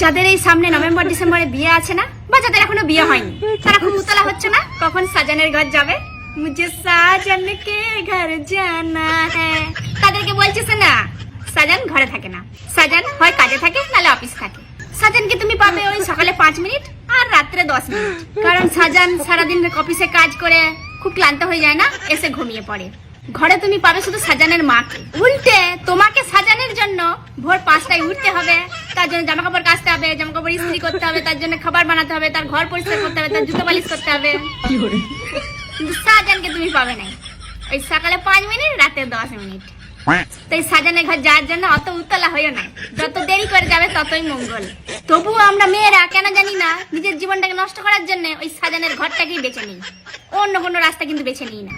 যাদের এই সামনে নভেম্বর ডিসেম্বরে বিয়ে আছে না, বা যাদের এখনো বিয়ে হয়নি, তারা খুব উতলা হচ্ছে না কখন সাজানের ঘর যাবে। মুঝে সাজান কে ঘর জানা হ্যাঁ, তাদেরকে বলছিস না সাজান ঘরে থাকে না, সাজান হয় কাজে থাকে নাহলে অফিস থাকে। সাজানকে তুমি পাবে ওই সকালে 5 মিনিট আর রাত্রে 10 মিনিট, কারণ সাজান সারাদিন অফিসে কাজ করে খুব ক্লান্ত হয়ে যায় না, এসে ঘুমিয়ে পড়ে। ঘরে তুমি পাবে শুধু সাজানের মাকে। উল্টে তোমাকে সাজানের জন্য ভোর 5টায় উঠতে হবে, তার জন্য জামা কাপড় কাচতে হবে, জামা কাপড় ইস্ত্রি করতে হবে, তার জন্য খাবার বানাতে হবে, তার ঘর পরিষ্কার করতে হবে, তার জুতো পালিশ করতে হবে। কিন্তু সাজানকে তুমি পাবে না ওই সকালে 5 মিনিট রাতে 10 মিনিট। তাই সাজানের ঘর যাওয়ার জন্য অত উতলা হইও না, যত দেরি করে যাবে ততই মঙ্গল। তবুও আমরা মেয়েরা কেন জানি না নিজের জীবনটাকে নষ্ট করার জন্য ওই সাজানের ঘরটাকেই বেছে নিই, অন্য কোনো রাস্তা কিন্তু বেছে নিই না।